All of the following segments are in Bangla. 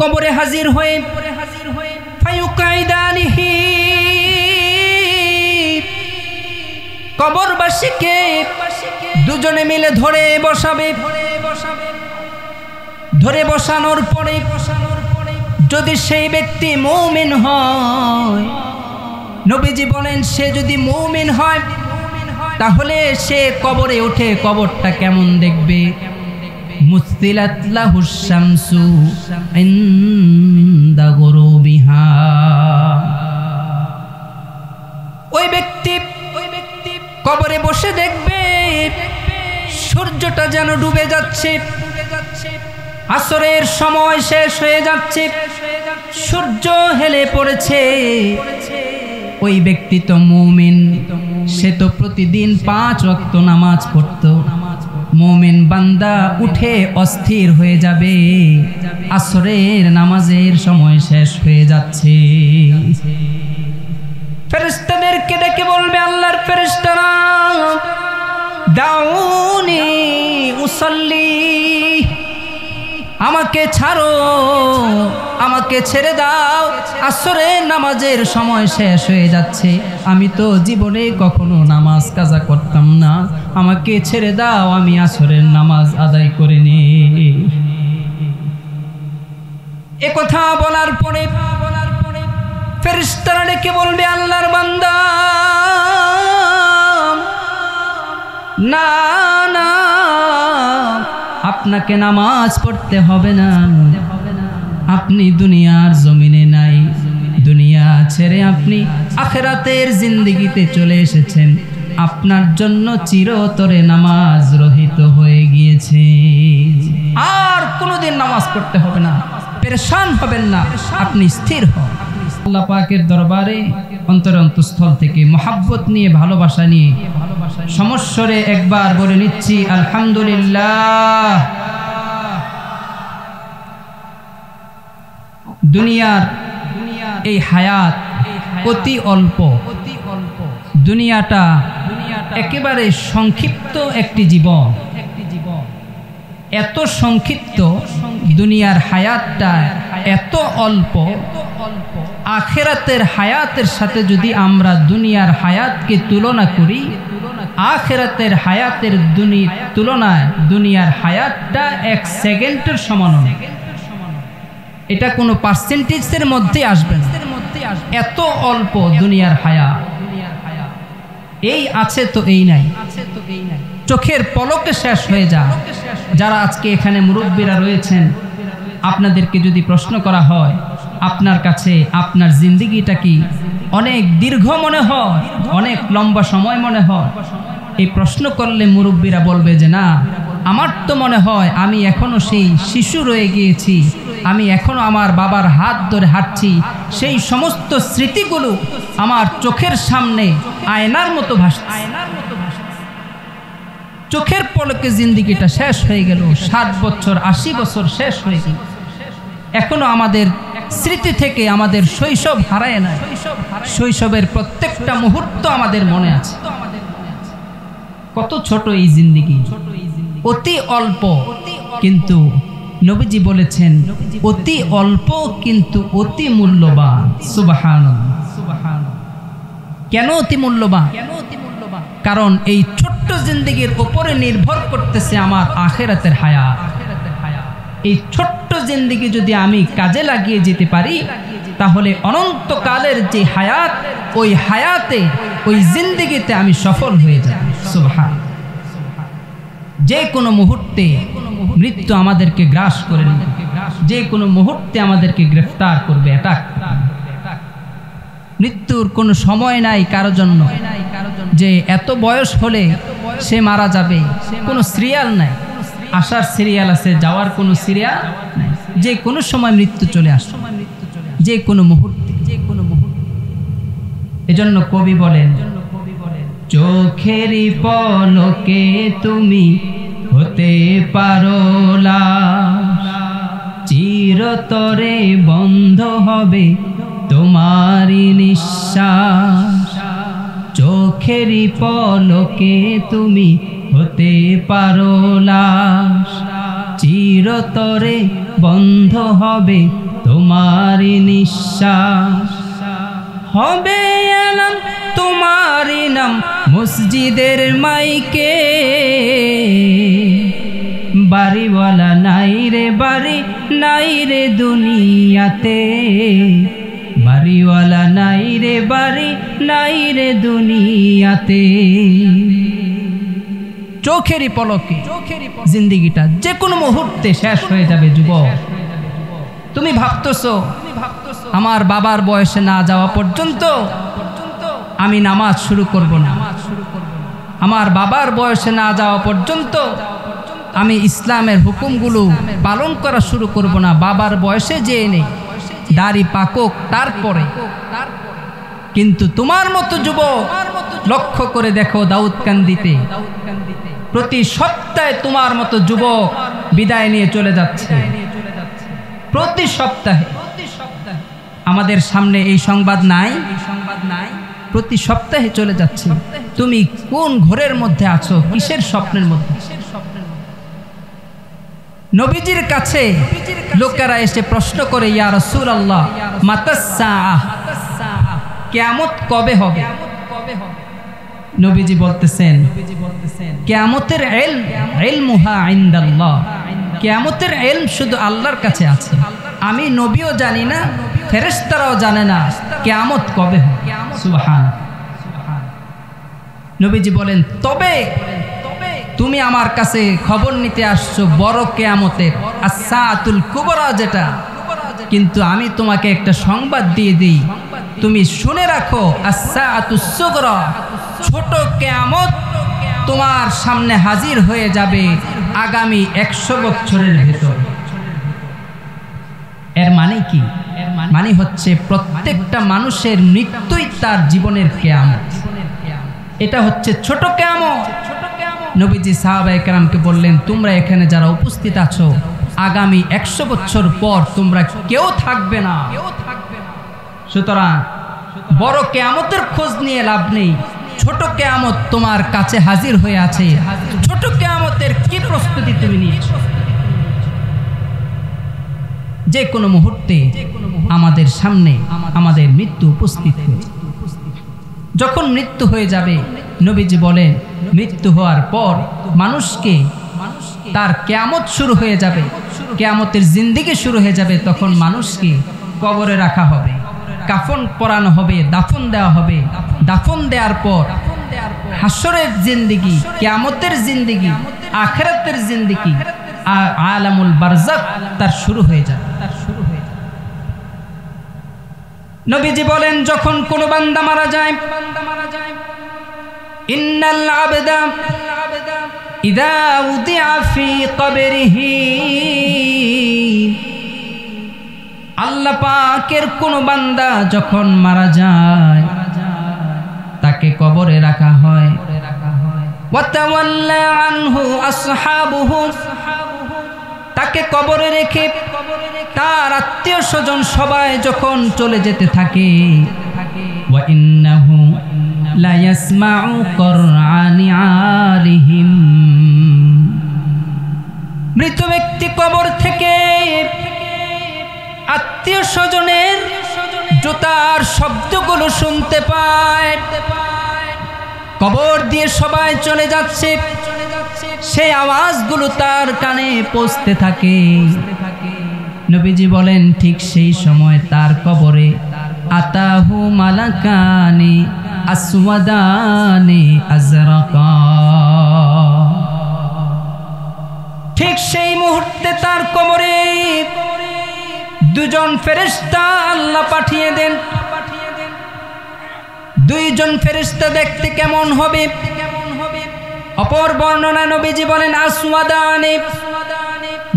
কবরে হাজির হয়ে ফায়ুকাইদানিহি কবরবাসীকে দুজনে মিলে ধরে বসাবে। ধরে বসানোর পরে যদি সেই ব্যক্তি মুমিন হয়, নবীজি বলেন সে যদি মুমিন হয় তাহলে সে কবরে উঠে কবরটা কেমন দেখবে? মুসতিলাত লাহুশ শামসু ইনদা গুরুবিহা। ওই ব্যক্তি কবরে বসে দেখবে সূর্যটা যেন ডুবে যাচ্ছে, আসরের সময় শেষ হয়ে যাচ্ছে, সূর্য হেলে পড়েছে। ওই ব্যক্তি তো মুমিন, সে তো প্রতিদিন 5 ওয়াক্ত নামাজ পড়তো। মুমিন বান্দা উঠে অস্থির হয়ে যাবে, আসরের নামাজের সময় শেষ হয়ে যাচ্ছে। ফেরেশতাদেরকে ডেকে বলবে, আল্লাহর ফেরেশতারা দাউনি উসাল্লি, আমাকে ছাড়ো, আমাকে ছেড়ে দাও, আসরের নামাজের সময় শেষ হয়ে যাচ্ছে, আমি তো জীবনে কখনো নামাজ কাজা করতাম না, আমাকে ছেড়ে দাও, আমি আসরের নামাজ আদায় করে নি। এ কথা বলার পরে ফেরেশতারা ডেকে বলবে, আল্লাহর বান্দা না না, আপনাকে নামাজ পড়তে হবে না, আপনি দুনিয়ার জমিনে নাই, দুনিয়া ছেড়ে আপনি আখিরাতের জিন্দেগিতে চলে এসেছেন, আপনার জন্য চিরতরে নামাজ রহিত হয়ে গিয়েছে, আর কোনোদিন নামাজ পড়তে হবে না, পেরেশান হবেন না, আপনি স্থির হন। আল্লাহ পাকের দরবারে অন্তর অন্তঃস্থল থেকে মহাব্বত নিয়ে, ভালোবাসা নিয়ে সমস্বরে একবার বলে নিচ্ছি আলহামদুলিল্লাহ। দুনিয়ার এই হায়াত অতি অল্প, দুনিয়াটা একেবারে সংক্ষিপ্ত একটি জীবন, এত সংক্ষিপ্ত দুনিয়ার হায়াতটা এত অল্প, আখিরাতের হায়াতের সাথে যদি আমরা দুনিয়ার হায়াতকে তুলনা করি, আখিরাতের হায়াতের তুলনায় দুনিয়ার হায়াতটা 1 সেকেন্ডের সমান, এটা কোনো পার্সেন্টেজের মধ্যে আসবে না, এত অল্প দুনিয়ার হায়াত। এই আছে তো এই নাই, চোখের পলকে শেষ হয়ে যায়। যারা আজকে এখানে মুরব্বীরা রয়েছেন, আপনাদেরকে যদি প্রশ্ন করা হয় আপনার কাছে আপনার জিন্দেগিটা কি অনেক দীর্ঘ মনে হয়, অনেক লম্বা সময় মনে হয়, এই প্রশ্ন করলে মুরব্বীরা বলবে যে না, আমার তো মনে হয় আমি এখনো সেই শিশু রয়ে গিয়েছি, আমি এখনো আমার বাবার হাত ধরে হাঁটছি, সেই সমস্ত স্মৃতিগুলো আমার চোখের সামনে আয়নার মতো ভাসছে। চোখের পলকে জিন্দেগিটা শেষ হয়ে গেল, 60 বছর 80 বছর শেষ হয়ে গেল, এখনো আমাদের স্মৃতি থেকে আমাদের শৈশব হারায় না, শৈশবের প্রত্যেকটা মুহূর্ত আমাদের মনে আছে। কত ছোট এই জিন্দেগি, অতি অল্প, কিন্তু নবীজি বলেছেন অতি অল্প কিন্তু অতি মূল্যবান। সুবহানাল্লাহ। কেন অতি মূল্যবান? কারণ এই ছোট্ট জিন্দেগির উপরে নির্ভর করতেছে আমার আখিরাতের হায়াত। এই ছোট্ট জিন্দেগি যদি আমি কাজে লাগিয়ে যেতে পারি, তাহলে অনন্তকালের যে হায়াত, ওই হায়াতে, ওই জিন্দেগিতে আমি সফল হয়ে যাব। সুবহানাল্লাহ। যে কোনো মুহূর্তে মৃত্যু আমাদেরকে গ্রাস করে নেবে, যে কোনো মুহূর্তে আমাদেরকে গ্রেফতার করবে, অ্যাটাক। মৃত্যুর কোনো সময় নাই কারো জন্য, যে এত বয়স হলে সে মারা যাবে, কোনো সিরিয়াল নাই। আসার সিরিয়াল আছে, যাওয়ার কোনো সিরিয়াল নাই। যে কোনো সময় মৃত্যু চলে আসে, যে কোনো মুহূর্তে, যে কোনো মুহূর্তে। এজন্য কবি বলেন, চোখেরই পলকে তুমি হতে পারো লাশ, চিরতরে বন্ধ হবে তোমারই নিঃশ্বাস। চোখেরই পলকে তুমি হতে পারো লাশ, চিরতরে বন্ধ হবে তোমারি নিঃশ্বাস, হবে এলান তোমারি নাম মসজিদের মাইকে। বাড়িওয়ালা নাই রে বাড়ি, নাই রে দুনিয়াতে, বাড়িওয়ালা নাই রে বাড়ি, নাই রে দুনিয়াতে। চোখেরই পলকে জিন্দেগিটা যে কোনো মুহূর্তে শেষ হয়ে যাবে যুবক। তুমি ভাবতেছো আমার বাবার বয়সে না যাওয়া পর্যন্ত আমি নামাজ শুরু করব না, আমার বাবার বয়সে না যাওয়া পর্যন্ত আমি ইসলামের হুকুমগুলো পালন করা শুরু করব না। বাবার বয়সে যেয়ে নেই, দাড়ি পাকক তারপরে। কিন্তু তোমার মতো যুবক লক্ষ্য করে দেখো, দাউদকান্দিতে প্রতি সপ্তাহে তোমার মতো যুবক বিদায় নিয়ে চলে যাচ্ছে। প্রতি সপ্তাহে আমাদের সামনে এই সংবাদ নাই, প্রতি সপ্তাহে চলে যাচ্ছে। তুমি কোন ঘরের মধ্যে আছো, কিসের স্বপ্নের মধ্যে? নবীজির কাছে লোকেরা এসে প্রশ্ন করে, ইয়া রাসূলুল্লাহ মাতাস সাআহ, কিয়ামত কবে হবে? নবীজি বলতেছেন কিয়ামতের ইলমুহা ইনদাল্লাহ, কিয়ামতের ইলম শুধু আল্লাহর কাছে আছে। আমি নবীও জানি না, ফেরেশতারাও জানে না কিয়ামত কবে হবে। সুবহানাল্লাহ। নবীজি বলেন, তবে তুমি আমার কাছে খবর নিতে আসছো বড় কিয়ামতের, আস-সাআতুল কুবরা যেটা, কিন্তু আমি তোমাকে একটা সংবাদ দিয়ে দিই, তুমি শুনে রাখো, আস-সাআতুস সুগরা, ছোট কিয়ামত তোমার সামনে হাজির হয়ে যাবে আগামী 100 বছরের ভেতর। এর মানে কি? মানে হচ্ছে প্রত্যেকটা মানুষের মৃত্যুই তার জীবনের কিয়ামত। এটা হচ্ছে ছোট কিয়ামত। নবীজি সাহাবায়ে কেরামকে বললেন, তোমরা এখানে যারা উপস্থিত আছো, আগামী 100 বছর পর তোমরা কেউ থাকবে না। সুতরাং বড় কিয়ামতের খোঁজ নিয়ে লাভ নেই, ছোট কিয়ামত তোমার কাছে হাজির হয়ে আছে। ছোট কিয়ামতের কি প্রস্তুতি তুমি নিয়েছো? যে কোনো মুহূর্তে আমাদের সামনে আমাদের মৃত্যু উপস্থিত হয়েছে। যখন মৃত্যু হয়ে যাবে, নবীজি বলেন মৃত্যু হওয়ার পর মানুষকে তার কিয়ামত শুরু হয়ে যাবে, কিয়ামতের জিন্দেগি শুরু হয়ে যাবে। তখন মানুষকে কবরে রাখা হবে, কাফন পরানো হবে, দাফন দেওয়া হবে। দাফন দেওয়ার পর হাসরের জিন্দেগি, কিয়ামতের জিন্দেগি, আখিরাতের জিন্দেগি, আলামুল বারজাখ তার শুরু হয়ে যাবে। নবীজি বলেন, যখন কোন বান্দা মারা যায়, ইন্নাল আবদা ইযা উদিআ ফি কবরিহি, আল্লাহ পাকের কোন বান্দা যখন মারা যায় তাকে কবরে রাখা হয়। ওয়া তাওয়াল্লা আনহু আসহাবুহু, তাকে কবরে রেখে তার আত্মীয় স্বজন সবাই যখন চলে যেতে থাকে, ওয়া ইন্নাহু লা ইয়াসমাউ কুরআনি আলিহিম, মৃত ব্যক্তি কবর থেকে আত্মীয় স্বজনের জুতার শব্দগুলো শুনতে পায়। কবর দিয়ে সবাই চলে যাচ্ছে, সেই আওয়াজগুলো তার কানে পৌঁছতে থাকে। নবীজি বলেন, ঠিক সেই সময় তার কবরে আতাহু মালাকানি আসওয়াদানি আজরাকা, ঠিক সেই মুহূর্তে তার কবরে দুজন ফেরেশতা আল্লাহ পাঠিয়ে দেন। দুইজন ফেরেশতা দেখতে কেমন হবে? অপর বর্ণনা নবীজি বলেন আসওয়াদানি,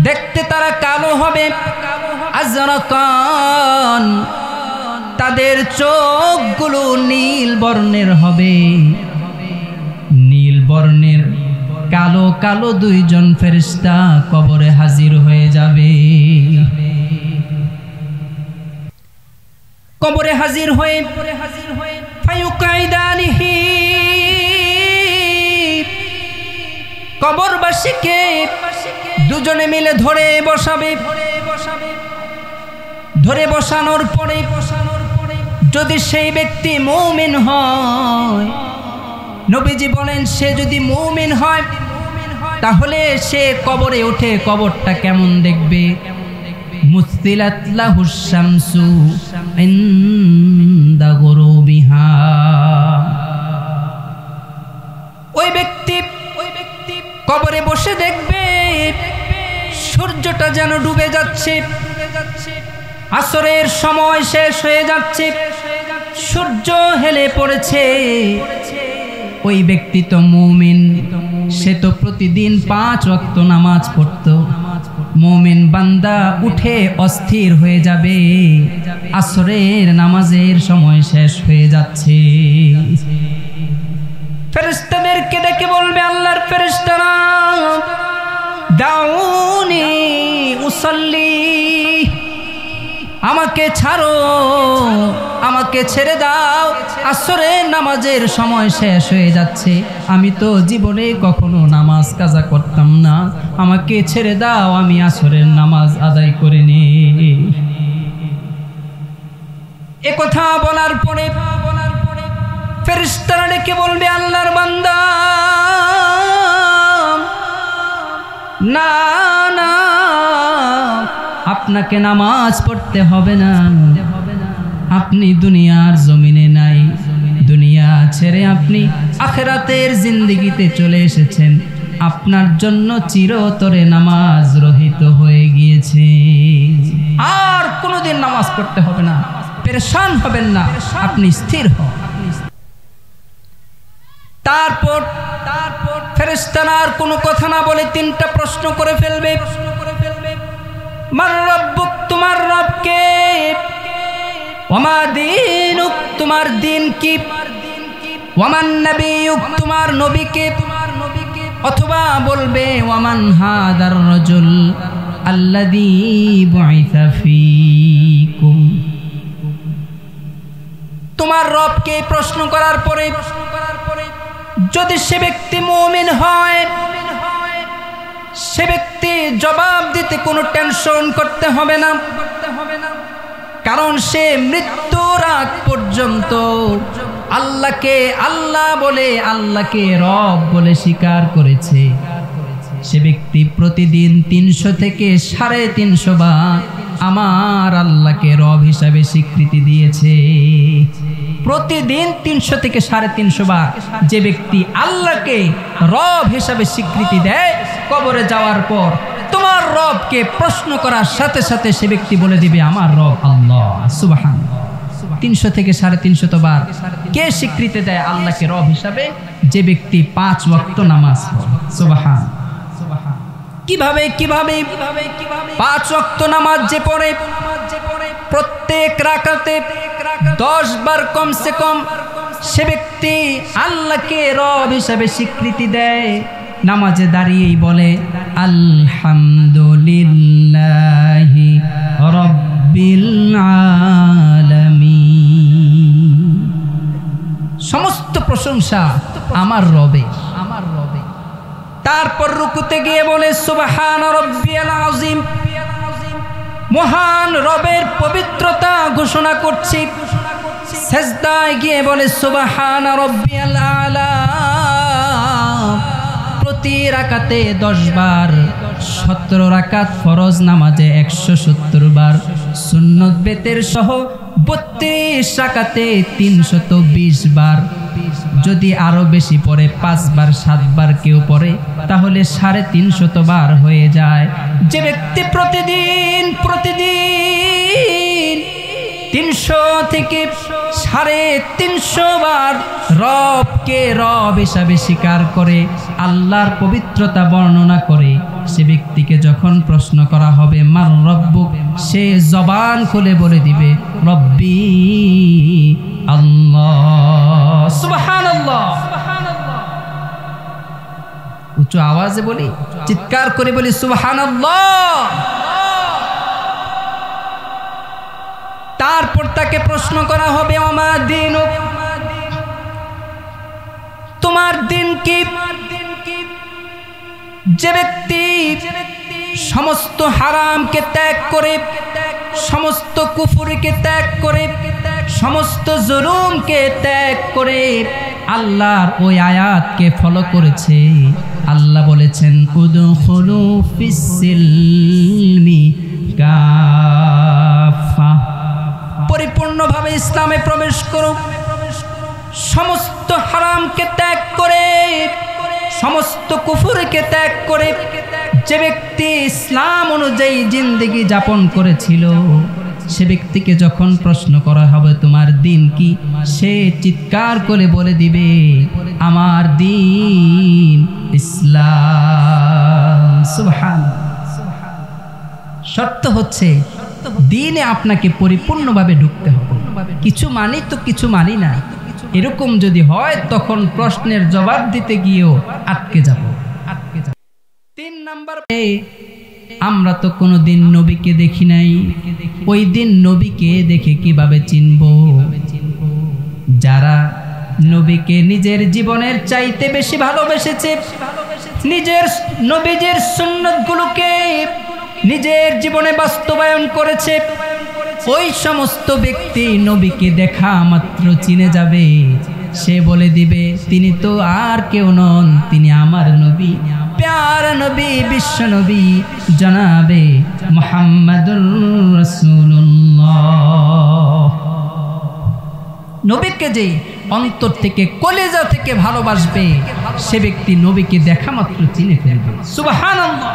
দেখতে তারা কালো হবে। আজরাকান, তাদের চোখগুলো নীল বর্ণের হবে। নীল বর্ণের কালো কালো দুইজন ফেরেশতা কবরে হাজির হয়ে যাবে। কবরে হাজির হয়ে ফায়ুকাইদানিহি, কবরবাসীকে দুজনে মিলে ধরে বসাবে। ধরে বসানোর পরে যদি সেই ব্যক্তি মুমিন হয়, নবীজি বলেন সে যদি মুমিন হয় তাহলে সে কবরে ওঠে, কবরটা কেমন দেখবে? মুসতিলাত লাহুস শামসু ইনদা গুরুবিহা। ওই ব্যক্তি কবরে বসে দেখবে সূর্যটা যেন ডুবে যাচ্ছে, আসরের সময় শেষ হয়ে যাচ্ছে, সূর্য হেলে পড়েছে। ওই ব্যক্তি তো মুমিন, সে তো প্রতিদিন 5 ওয়াক্ত নামাজ পড়তো। মুমিন বান্দা উঠে অস্থির হয়ে যাবে, আসরের নামাজের সময় শেষ হয়ে যাচ্ছে। ফেরেশতাদেরকে ডেকে বলবে, আল্লাহর ফেরেশতারা দাউনি উসাল্লি, আমাকে ছাড়ো, আমাকে ছেড়ে দাও, আসরের নামাজের সময় শেষ হয়ে যাচ্ছে, আমি তো জীবনে কখনো নামাজ কাজা করতাম না, আমাকে ছেড়ে দাও, আমি আসরের নামাজ আদায় করে নিই। এ কথা বলার পরে ফেরেশতারা ডেকে বলবে, আল্লাহর বান্দা না না, আপনাকে নামাজ পড়তে হবে না, আপনি দুনিয়ার জমিনে নাই, দুনিয়া ছেড়ে আপনি আখিরাতের জিন্দেগিতে চলে এসেছেন, আপনার জন্য চিরতরে নামাজ রহিত হয়ে গিয়েছে, আর কোনোদিন নামাজ পড়তে হবে না, পেরেশান হবেন না, আপনি স্থির হন। তারপর ফেরেশতারা আর কোনো কথা না বলে 3টা প্রশ্ন করে ফেলবে। মান রব্বুক, তোমার রব কে? ওমা দীনুক, তোমার দিন কি? ওমান নবিয়ুক, তোমার নবী কে? অথবা বলবে ওমান হাদার রাজুল আল্লাযী বুইসা ফীকুম, তোমার রব কে? প্রশ্ন করার পরে যদি সে ব্যক্তি মুমিন হয়, সে ব্যক্তি জবাব দিতে কোনো টেনশন করতে হবে না, কারণ সে মৃত্যুর আগ পর্যন্ত আল্লাহকে আল্লাহ বলে, আল্লাহকে রব বলে স্বীকার করেছে। সে ব্যক্তি প্রতিদিন 300 থেকে 350 বার আমার আল্লাহকে রব হিসাবে স্বীকৃতি দিয়েছে। প্রতিদিন 300 থেকে 350 বার যে ব্যক্তি আল্লাহকে রব হিসাবে স্বীকৃতি দেয়, কবরে যাওয়ার পর তোমার রবকে প্রশ্ন করার সাথে সাথে সে ব্যক্তি বলে দিবে আমার রব আল্লাহ। সুবহানাল্লাহ। 300 থেকে 350 বার কে স্বীকৃতি দেয় আল্লাহকে রব হিসাবে? যে ব্যক্তি 5 ওয়াক্ত নামাজ পড়ে। সুবহানাল্লাহ। কিভাবে 5 ওয়াক্ত নামাজ যে পড়ে, প্রত্যেক রাকাতে 10 বার কমসে কম সে ব্যক্তি আল্লাহকে রব হিসাবে স্বীকৃতি দেয়। নামাজে দাঁড়িয়েই বলে আলহামদুলিল্লাহি রাব্বিল আলামিন, সমস্ত প্রশংসা আমার রবে। তারপর রুকুতে গিয়ে বলে সুবহান রাব্বিয়াল আযীম, মহান রবের পবিত্রতা ঘোষণা করছি। সেজদায় গিয়ে বলে সুবহান রাব্বিয়াল আলা, প্রতি রাকাতে 10 বার, 17 রাকাত ফরজ নামাজে 170 বার, সুন্নত বেতের সহ 32 রাকাতে 320 বার। যদি আরো বেশি পড়ে 5 বার 7 বার কেউ পড়ে তাহলে 350 বার হয়ে যায়। যে ব্যক্তি প্রতিদিন 300 থেকে 350 বার রবকে রব হিসাবে স্বীকার করে, আল্লাহর পবিত্রতা বর্ণনা করে, সে ব্যক্তিকে যখন প্রশ্ন করা হবে মার রব্বুক, সে জবান খুলে বলে দিবে রব্বি আল্লাহ। সুবহানাল্লাহ। উচ্চ আওয়াজে বলি, চিৎকার করে বলি সুবহানাল্লাহ। তারপর তাকে প্রশ্ন করা হবে ওমা দীনুক, তোমার দিন কি? যে ব্যক্তি সমস্ত হারামকে ত্যাগ করে, সমস্ত কুফরকে ত্যাগ করে, সমস্ত জুলুমকে ত্যাগ করে আল্লাহর ওই আয়াতকে ফলো করেছে। আল্লাহ বলেছেন উদখুলু ফিস-সিলমি কাফা, পরিপূর্ণভাবে ইসলামে প্রবেশ করো। সমস্ত হারামকে ত্যাগ করে, সমস্ত কুফরকে ত্যাগ করে যে ব্যক্তি ইসলাম অনুযায়ী জিন্দেগি যাপন করেছিল, সে ব্যক্তিকে যখন প্রশ্ন করা হবে তোমার দিন কি, সে চিৎকার করে বলে দিবে আমার দিন ইসলাম। সুবহানাল্লাহ। শর্ত হচ্ছে দ্বীনে আপনাকে পরিপূর্ণভাবে ঢুকতে হবে। কিছু মানি তো কিছু মানি না, এরকম যদি হয় তখন প্রশ্নের জবাব দিতে গিয়েও আটকে যাব। 3 নাম্বার, আমরা তো কোনোদিন নবীকে দেখি নাই, ওই দিন নবীকে দেখে কিভাবে চিনব? যারা নবীকে নিজের জীবনের চাইতে বেশি ভালোবেসেছে, নিজের নবীজির সুন্নতগুলোকে নিজের জীবনে বাস্তবায়ন করেছে, ওই সমস্ত ব্যক্তি নবীকে দেখা মাত্র চিনে যাবে। সে বলে দিবে তিনি তো আর কেউ নন, তিনি আমার নবী, প্যারা নবী, বিশ্ব নবী জনাবে মুহাম্মাদুর রাসূলুল্লাহ। নবীকে যে অন্তর থেকে কলেজা থেকে ভালোবাসবে, সে ব্যক্তি নবীকে দেখা মাত্র চিনে ফেলবে। সুবহানাল্লাহ।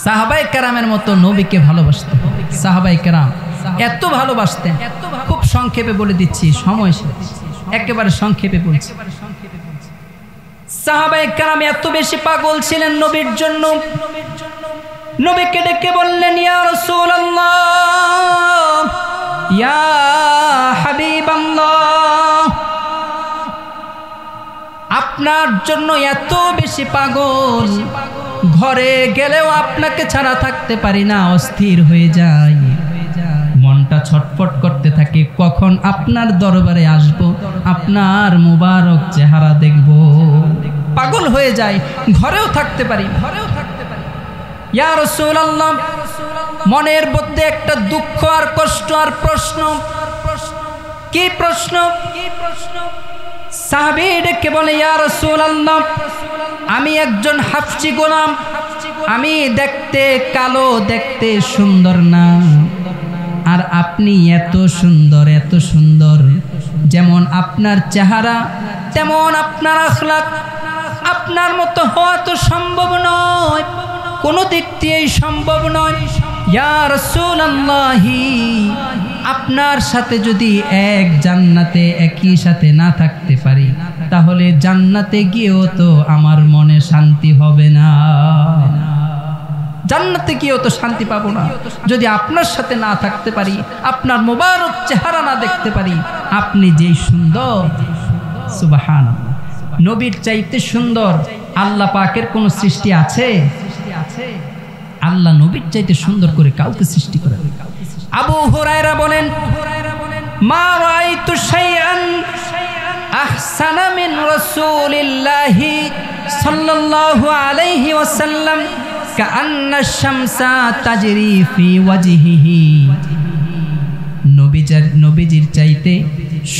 সাহাবায়ে কেরামের মতো নবীকে ভালোবাসতেন। সাহাবায়ে কেরাম এত ভালোবাসতেন, খুব সংক্ষেপে বলে দিচ্ছি, সময় শেষ, একেবারে সংক্ষেপে বলছি। সাহাবায়ে কেরাম এত বেশি পাগল ছিলেন নবীর জন্য, নবীকে ডেকে বললেন ইয়া রাসূলুল্লাহ, ইয়া হাবিবাল্লাহ, আপনার জন্য এত বেশি পাগল, ঘরে গেলেও আপনাকে ছাড়া থাকতে পারি না, অস্থির হয়ে যায়, মনটা ছটফট করতে থাকে, কখন আপনার দরবারে আসব, আপনার মুবারক চেহারা দেখব, পাগল হয়ে যায়, ঘরেও থাকতে পারি। ইয়া রাসূলুল্লাহ, মনের মধ্যে একটা দুঃখ আর কষ্ট আর প্রশ্ন। কি প্রশ্ন? সাহাবী ডেকে বলে ইয়া রাসূলুল্লাহ, আমি একজন হাফসি গোলাম, আমি দেখতে কালো, দেখতে সুন্দর না, আর আপনি এত সুন্দর, এত সুন্দর, যেমন আপনার চেহারা তেমন আপনার আখলাক, আপনার মতো হওয়া তো সম্ভব নয়, কোনো দিক দিয়েই সম্ভব নয়। ইয়া রাসূলুল্লাহ, আপনার সাথে যদি এক জান্নাতে একই সাথে না থাকতে পারি, তাহলে জান্নাতে গিয়েও তো আমার মনে শান্তি হবে না, জান্নাতে গিয়েও তো শান্তি পাবো না যদি আপনার সাথে না থাকতে পারি, আপনার মোবারক চেহারা না দেখতে পারি। আপনি যেই সুন্দর, সুবহানাল্লাহ, নবীর চাইতে সুন্দর আল্লাহ পাকের কোন সৃষ্টি আছে? আল্লাহ নবীর চাইতে সুন্দর করে কাউকে সৃষ্টি করে। আবু হুরায়রা বলেন, মা রাআইতু শাইআন আহসানা মিন রাসূলিল্লাহি সাল্লাল্লাহু আলাইহি ওয়াসাল্লাম কাআন্না শামসা তাজরি ফি ওয়াজহিহি। নবীজির চাইতে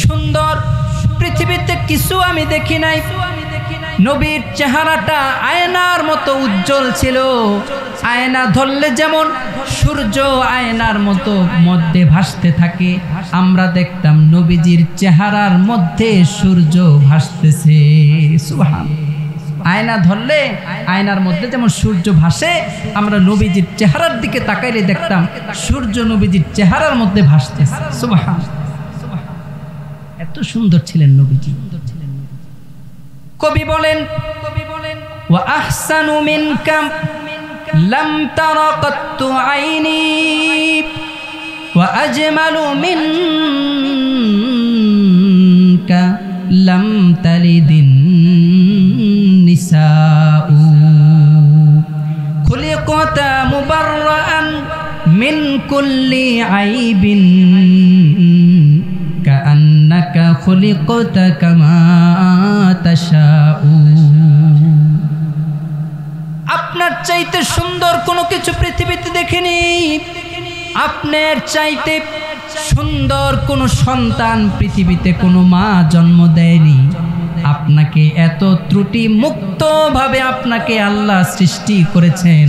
সুন্দর পৃথিবীতে কিছু আমি দেখি নাই। নবীর চেহারাটা আয়নার মতো উজ্জ্বল ছিল, আয়না ধরলে যেমন সূর্য আয়নার মতো মধ্যে ভাসতে থাকে, আমরা দেখতাম নবীজির চেহারার মধ্যে সূর্য ভাসতেছে। সুবহানাল্লাহ। আয়না ধরলে আয়নার মধ্যে যেমন সূর্য ভাসে, আমরা নবীজির চেহারার দিকে তাকাইলে দেখতাম সূর্য নবীজির চেহারার মধ্যে ভাসতেছে। সুবহানাল্লাহ। এত সুন্দর ছিলেন নবীজি। কবি বলেন, ওয়া আহসানু মিনকা লাম তারা কাত্তু আইনি ওয়া আজমালু মিনকা লাম তালিদিন নিসাউ খুলিকতা মুবাররাআন মিন কুল্লি আইবিন কাআন্নাকা খুলিকতা কামা তাশাউ। আপনার চাইতে সুন্দর কোনো কিছু পৃথিবীতে দেখিনি। আপনার চাইতে সুন্দর কোনো সন্তান পৃথিবীতে কোনো মা জন্ম দেয়নি। আপনাকে এত ত্রুটি মুক্তভাবে আপনাকে আল্লাহ সৃষ্টি করেছেন,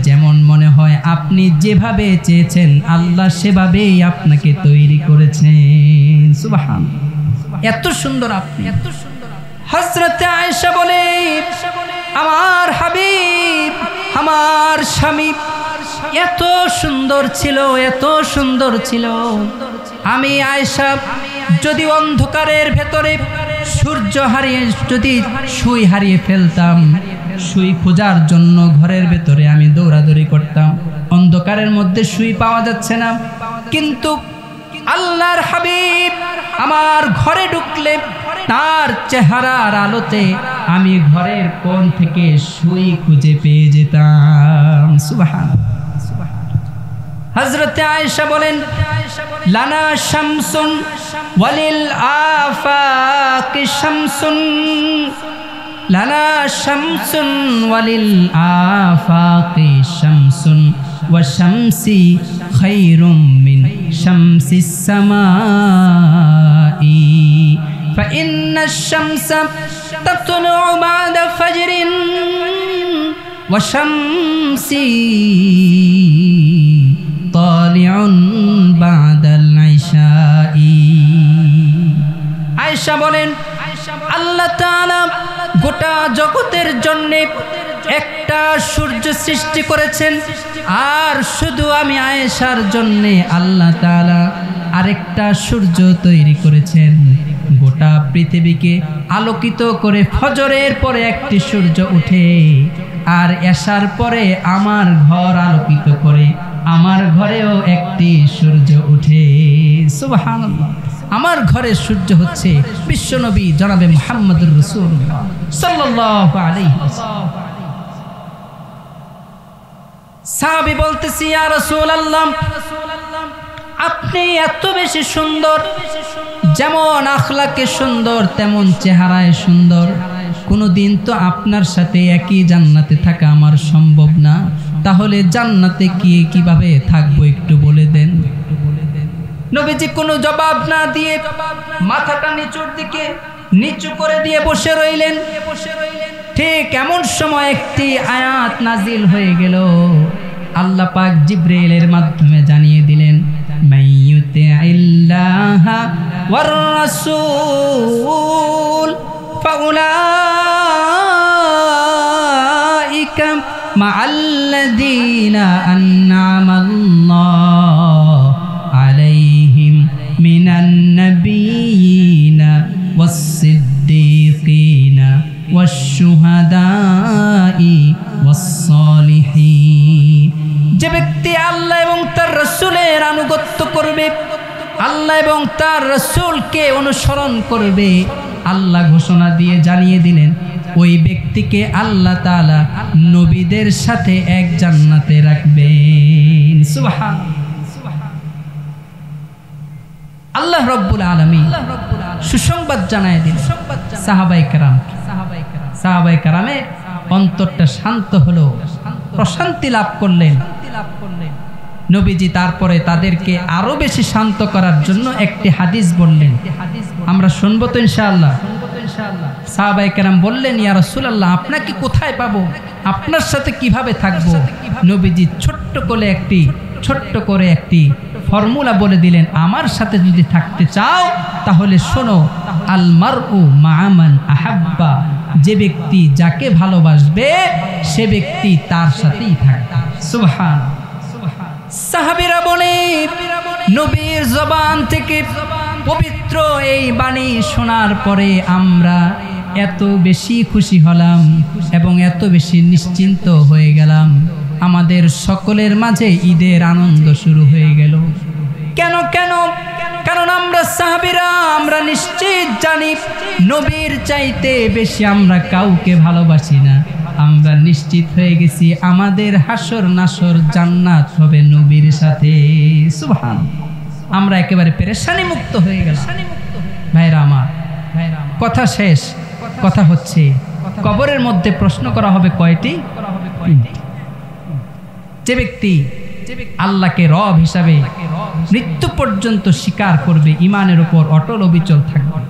যেমন মনে হয় আপনি যেভাবে চেয়েছেন আল্লাহ সেভাবেই আপনাকে তৈরি করেছেন। সুবহানাল্লাহ, এত সুন্দর আপনি, এত সুন্দর। হযরতে আয়েশা বলে, আমার হাবিব, আমার স্বামী এত সুন্দর ছিল, এত সুন্দর ছিল। আমি আয়েশা যদি অন্ধকারের ভেতরে সূর্য হারিয়ে যদি সুই হারিয়ে ফেলতাম, সুই খোঁজার জন্য ঘরের ভেতরে আমি দৌড়াদৌড়ি করতাম। অন্ধকারের মধ্যে সুই পাওয়া যাচ্ছে না, কিন্তু আল্লাহর হাবিব আমার ঘরে ঢুকলে তার চেহারার আলোতে আমি ঘরের কোণ থেকে সুই খুঁজে পেয়ে যেতাম। সুবহানাল্লাহ। হযরতে আয়েশা বলেন, লানা শামসুন ওয়ালিল আফাকি শামসুন, লানা শামসুন ওয়ালিল আফাকি শামসুন ওয়া শামসি খায়রুম মিন শামসিস সামাই ফাইন্না শামসা তাতলুউ বা'দা ফাজরিন ওয়া শামসি তালিউন বা'দাল ইশাই। আয়েশা বলেন, আল্লাহ তাআলা গোটা জগতের জন্য একটা সূর্য সৃষ্টি করেছেন, আর শুধু আমি আয়েশার জন্য আল্লাহ তাআলা আরেকটা সূর্য তৈরি করেছেন। গোটা পৃথিবীকে আলোকিত করে ফজরের পরে একটি সূর্য উঠে, আর এশার পরে আমার ঘর আলোকিত করে আমার ঘরেও একটি সূর্য উঠে। সুবহানাল্লাহ। আমার ঘরের সূর্য হচ্ছে বিশ্বনবী জনাবে মুহাম্মদুর রাসূলুল্লাহ সাল্লাল্লাহু আলাইহি ওয়াসাল্লাম। সাহাবী বলতেছি, ইয়া রাসূলুল্লাহ, আপনি এত বেশি সুন্দর, যেমন আখলাকে সুন্দর তেমন চেহারায় সুন্দর। কোনোদিন তো আপনার সাথে একই জান্নাতে থাকা আমার সম্ভব না, তাহলে জান্নাতে কিভাবে থাকবো একটু বলে দেন। নবীজি কোনো জবাব না দিয়ে মাথাটা নিচুর দিকে নিচু করে দিয়ে বসে রইলেন। ঠিক এমন সময় একটি আয়াত নাজিল হয়ে গেল। আল্লাহ পাক জিবরাইলের মাধ্যমে জানিয়ে দিলেন, মাইয়ুতিইল্লাহা ওয়ার রাসূল ফাউলাইকা মাআল্লাযীনা আন'আমাল্লাহু আলাইহিম মিনান নাবিয়্যিনা ওয়াস-সিদ্দীকিনা ওয়াশ-শুহাদাই ওয়াস-সালিহিন। যে ব্যক্তি আল্লাহ এবং তার রাসূলের আনুগত্য করবে, আল্লাহ এবং তার রাসূলকে অনুসরণ করবে, আল্লাহ ঘোষণা দিয়ে জানিয়ে দিলেন ওই ব্যক্তিকে আল্লাহ তাআলা নবীদের সাথে এক জান্নাতে রাখবেন। সুবহানাল্লাহ। আল্লাহ রাব্বুল আলামিন সুসংবাদ জানায় দিলেন সাহাবায়ে কেরামের অন্তরটা শান্ত হলো, প্রশান্তি লাভ করলেন। নবীজি তারপরে তাদেরকে আরো বেশি শান্ত করার জন্য একটি হাদিস বললেন, আমরা শুনবো তো ইনশাআল্লাহ। সাহাবায়ে কেরাম বললেন, ইয়া রাসূলুল্লাহ, আপনাকে কোথায় পাবো, আপনার সাথে কিভাবে থাকবো? নবীজি ছোট্ট করে একটি ফর্মুলা বলে দিলেন, আমার সাথে যদি থাকতে চাও তাহলে শোনো, আল মারউ মা'a মান আহাব্বা, যে ব্যক্তি যাকে ভালোবাসবে সে ব্যক্তি তার সাথেই থাকবে। সুবহানাল্লাহ। সাহাবীরা বলে, নবীর জবান থেকে পবিত্র এই বাণী শোনার পরে আমরা এত বেশি খুশি হলাম এবং এত বেশি নিশ্চিন্ত হয়ে গেলাম। আমাদের সকলের মাঝে ঈদের আনন্দ শুরু হয়ে গেল। কেন? কারণ আমরা সাহাবীরা, আমরা নিশ্চিত জানি নবীর চাইতে বেশি আমরা কাউকে ভালোবাসি না। আমরা নিশ্চিত হয়ে গেছি আমাদের হাসর নাসর জান্নাত হবে নবীর সাথে। সুবহানাল্লাহ। আমরা একেবারে পেরেশানি মুক্ত হয়ে গেলাম। ভাইরা আমার, কথা শেষ। কথা হচ্ছে কবরের মধ্যে প্রশ্ন করা হবে কয়টি? যে ব্যক্তি আল্লাহকে রব হিসাবে মৃত্যু পর্যন্ত স্বীকার করবে, ইমানের উপর অটল অবিচল থাকবে।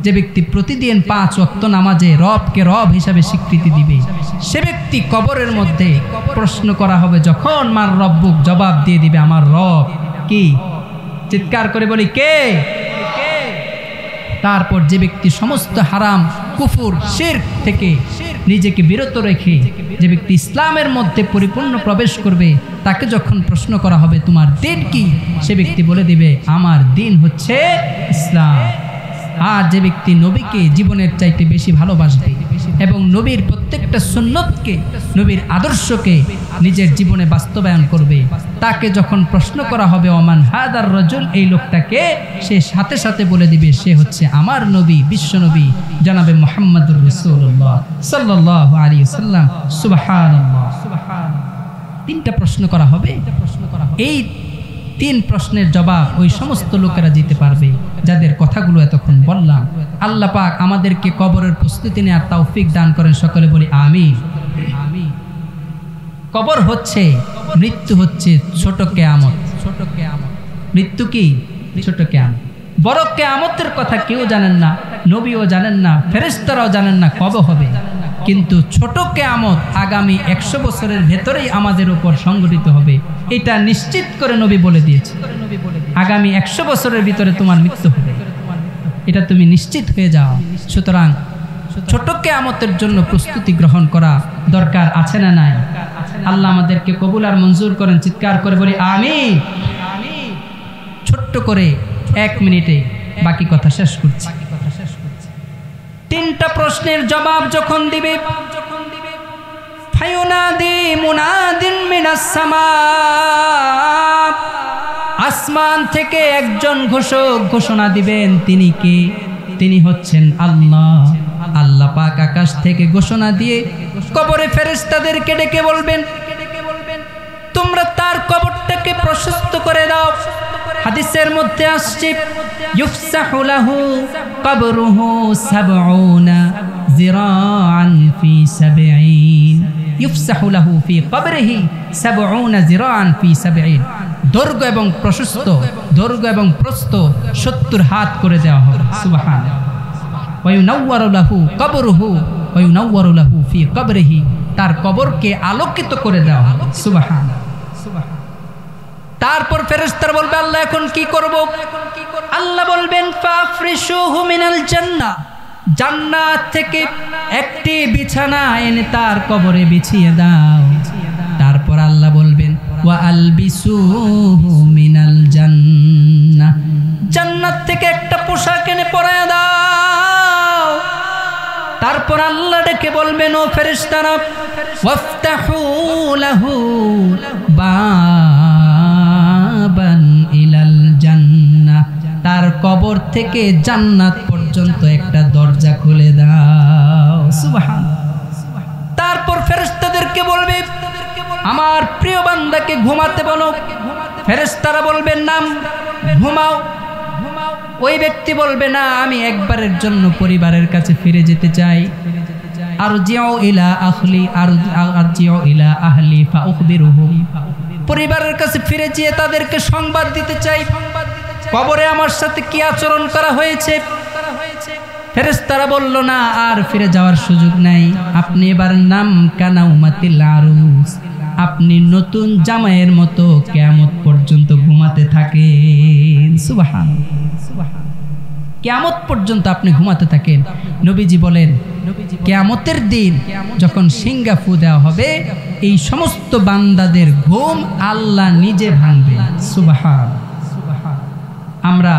যে ব্যক্তি প্রতিদিন 5 ওয়াক্ত নামাজে রবকে রব হিসাবে স্বীকৃতি দিবে, সে ব্যক্তি কবরের মধ্যে প্রশ্ন করা হবে যখন মার রব্বুক, জবাব দিয়ে দিবে আমার রব কি? চিৎকার করে বলি কে? তারপর যে ব্যক্তি সমস্ত হারাম, কুফুর, শিরক থেকে নিজেকে বিরত রেখে যে ব্যক্তি ইসলামের মধ্যে পরিপূর্ণ প্রবেশ করবে, তাকে যখন প্রশ্ন করা হবে তোমার দিন কি, সে ব্যক্তি বলে দিবে আমার দিন হচ্ছে ইসলাম। আর যে ব্যক্তি নবীকে জীবনের চাইতে বেশি ভালোবাসবে এবং নবীর প্রত্যেকটা সুন্নতকে, নবীর আদর্শকে নিজের জীবনে বাস্তবায়ন করবে, তাকে যখন প্রশ্ন করা হবে ওমান হাদার রাজুল, এই লোকটাকে, সে সাথে সাথে বলে দিবে সে হচ্ছে আমার নবী, বিশ্বনবী জনাবে মুহাম্মদুর রাসূলুল্লাহ সাল্লাল্লাহু আলাইহি ওয়াসাল্লাম। সুবহানাল্লাহ। 3টা প্রশ্ন করা হবে। এই 3 প্রশ্নের জবাব ওই সমস্ত লোকেরা দিতে পারবে যাদের কথাগুলো এতক্ষণ বললাম। আল্লাহ পাক আমাদেরকে কবরের প্রস্তুতি নেওয়ার তৌফিক দান করেন, সকলে বলি আমিন। কবর হচ্ছে, মৃত্যু হচ্ছে ছোট কিয়ামত। মৃত্যু কি? ছোট কিয়ামত। বড় কিয়ামতের কথা কেউ জানেন না, নবীও জানেন না, ফেরেশতারাও জানেন না কবে হবে। কিন্তু ছোট কিয়ামত আগামী 100 বছরের ভেতরেই আমাদের উপর সংঘটিত হবে, এটা নিশ্চিত করে নবী বলে দিয়েছে। আগামী 100 বছরের ভিতরে তোমার মৃত্যু হবে, এটা তুমি নিশ্চিত হয়ে যাও। সুতরাং ছোট কিয়ামতের জন্য প্রস্তুতি গ্রহণ করা দরকার আছে না নাই? আল্লাহ আমাদেরকে কবুল আর মঞ্জুর করেন, চিৎকার করে বলি আমিন। ছোট্ট করে 1 মিনিটে বাকি কথা শেষ করছি। 3টা প্রশ্নের জবাব যখন দিবে, ফায়ুনাদি মুনাদিন মিনাস সামা, আসমান থেকে একজন ঘোষক ঘোষণা দিবেন। তিনি কে? তিনি হচ্ছেন আল্লাহ। আল্লাহ পাক আকাশ থেকে ঘোষণা দিয়ে কবরে ফেরেশতাদেরকে ডেকে বলবেন তোমরা তার কবরটাকে প্রশস্ত করে দাও। হাদিসের মধ্যে আসছে ইউফসাহু লাহু কবরুহু 70 জিরাআন ফি 70, ইউফসাহু লাহু ফি কবরিহি 70 জিরাআন ফি 70। দৈর্ঘ্য এবং প্রশস্ত, দৈর্ঘ্য এবং প্রস্থ 70 হাত করে দেওয়া হবে। সুবহানাল্লাহ। ওয়া ইউনাওয়ারু লাহু কবরুহু ওয়া ইউনাওয়ারু লাহু ফি কবরিহি, তার কবরকে আলোকিত করে দেওয়া হবে। সুবহানাল্লাহ। তারপর ফেরেশতারা বলবে আল্লাহ এখন কি করব? আল্লাহ বলবেন ফাফরিশুহু মিনাল জান্নাহ, জান্নাত থেকে একটি বিছানা এনে তার কবরে বিছিয়ে দাও। তারপর আল্লাহ বলবেন ওয়া আলবিসুহু মিনাল জান্নাহ, জান্নাত থেকে একটা পোশাক এনে পরায় দাও। তারপর আল্লাহ ডেকে বলবেন ও ফেরেশতারা ওয়াফতাহু লাহু বাবান ইলাল জান্নাহ, তার কবর থেকে জান্নাত পর্যন্ত একটা দরজা খুলে দাও। সুবহানাল্লাহ। তারপর ফেরেশতাদেরকে বলবে আমার প্রিয় বান্দাকে ঘুমাতে বলো। ফেরেশতারা বলবেন নাম, ঘুমাও। ওই ব্যক্তি বলবে না আমি একবারের জন্য পরিবারের কাছে ফিরে যেতে চাই। আরজিউ ইলা আহলি, আরজিউ ইলা আহলি ফাউখবিরুহুম, পরিবারের কাছে ফিরে যেয়ে তাদেরকে সংবাদ দিতে চাই কবরে আমার সাথে কি আচরণ করা হয়েছে। ফেরেশতারা বলল না আর ফিরে যাওয়ার সুযোগ নাই, আপনি এবার নাম কানাউমাতিল আরুস, আপনি নতুন জামাইয়ের মতো কিয়ামত পর্যন্ত ঘুমাতে থাকেন। সুবহানাল্লাহ। কিয়ামত পর্যন্ত আপনি ঘুমাতে থাকেন। নবীজি বলেন কিয়ামতের দিন যখন সিংহা ফু দেওয়া হবে, এই সমস্ত বান্দাদের ঘুম আল্লাহ নিজে ভাঙবে। সুবহানাল্লাহ। আমরা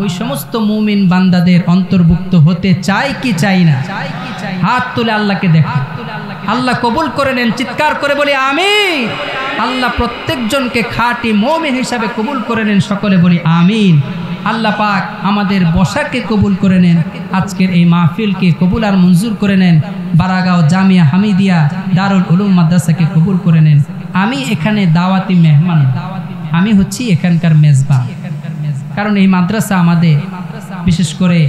ওই সমস্ত মুমিন বান্দাদের অন্তর্ভুক্ত হতে চাই কি চাই না? হাত তুলে আল্লাহকে দেখো, আল্লাহ কবুল করে নেন, চিৎকার করে বলি আমিন। আল্লাহ প্রত্যেকজনকে খাঁটি মুমিন হিসাবে কবুল করে নেন, সকলে বলি আমিন। আল্লাহ পাক আমাদের বসাকে কবুল করে নেন, আজকের এই মাহফিলকে কবুল আর মঞ্জুর করে নেন, বারাগাঁও জামিয়া হামিদিয়া দারুল উলুম মাদ্রাসাকে কবুল করে নেন। আমি এখানে দাওয়াতি মেহমান, আমি হচ্ছি এখানকার মেজবান। কারণ এই মাদ্রাসা আমাদের, বিশেষ করে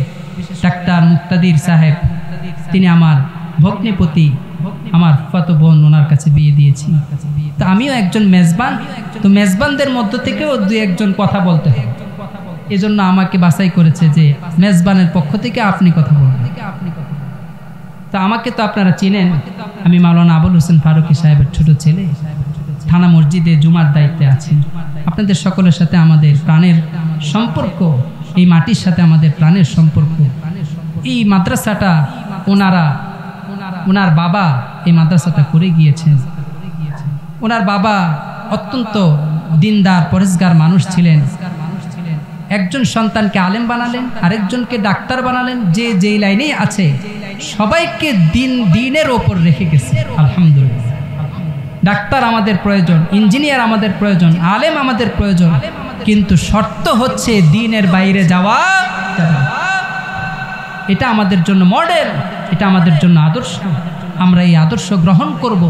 ডাক্তার মুক্তাদির সাহেব, তিনি আমার ভগ্নিপতি, আমার ফুফাতো বোন, ওনার কাছে বিয়ে দিয়েছি। তো আমিও একজন মেজবান, তো মেজবানদের মধ্য থেকেও দুই একজন কথা বলতে হয়। এজন্য আমাকে বাছাই করেছে যে মেজবানের পক্ষ থেকে আপনি কথা বলবেন। তো আমাকে তো আপনারা চিনেন, আমি মাওলানা আবুল হোসেন ফারুকী সাহেবের ছোট ছেলে, থানা মসজিদে জুমার দায়িত্বে আছি। আপনাদের সকলের সাথে আমাদের প্রাণের সম্পর্ক, এই মাটির সাথে আমাদের প্রাণের সম্পর্ক। এই মাদ্রাসাটা ওনার বাবা এই মাদ্রাসাটা করে গিয়েছেন। ওনার বাবা অত্যন্ত দিনদার পরেশগার মানুষ ছিলেন। একজন সন্তানকে আলেম বানালেন, আরেকজনকে ডাক্তার বানালেন, যে যেই লাইনেই আছে সবাইকে দিনের ওপর রেখে গেছে। আলহামদুলিল্লাহ। ডাক্তার আমাদের প্রয়োজন, ইঞ্জিনিয়ার আমাদের প্রয়োজন, আলেম আমাদের প্রয়োজন, কিন্তু শর্ত হচ্ছে দ্বীনের বাইরে যাওয়া। এটা আমাদের জন্য মডেল, এটা আমাদের জন্য আদর্শ। আমরা এই আদর্শ গ্রহণ করব,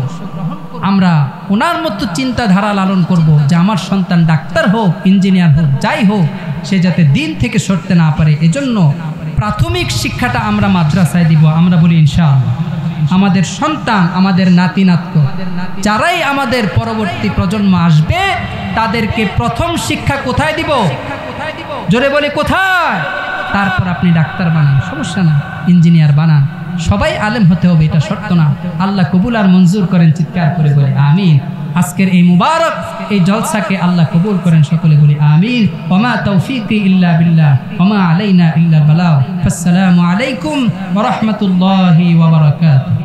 আমরা ওনার মতো চিন্তাধারা লালন করব যে আমার সন্তান ডাক্তার হোক, ইঞ্জিনিয়ার হোক, যাই হোক, সে যাতে দিন থেকে সরতে না পারে। এজন্য প্রাথমিক শিক্ষাটা আমরা মাদ্রাসায় দিব। আমরা বলি ইনশাআল্লাহ। আমাদের সন্তান, আমাদের নাতি নাতক, যারাই আমাদের পরবর্তী প্রজন্ম আসবে, তাদেরকে প্রথম শিক্ষা কোথায় দিব? জোরে বলে কোথায়? তারপর আপনি ডাক্তার বানান, সমস্যা না, ইঞ্জিনিয়ার বানান, সবাই আলেম হতে হবে, এটা শর্ত না। আল্লাহ কবুল আর মঞ্জুর করেন, চিৎকার করে বলে আমিন। আজকের এই মুবারক এই জলসাকে আল্লাহ কবুল করেন, সকলে বলি আমিন। ওমা তৌফিকি ইল্লা বিল্লাহ ওমা আলাইনা ইল্লাল বালাগ। আসসালামু আলাইকুম ওয়া রাহমাতুল্লাহি ওয়া বারাকাতুহু।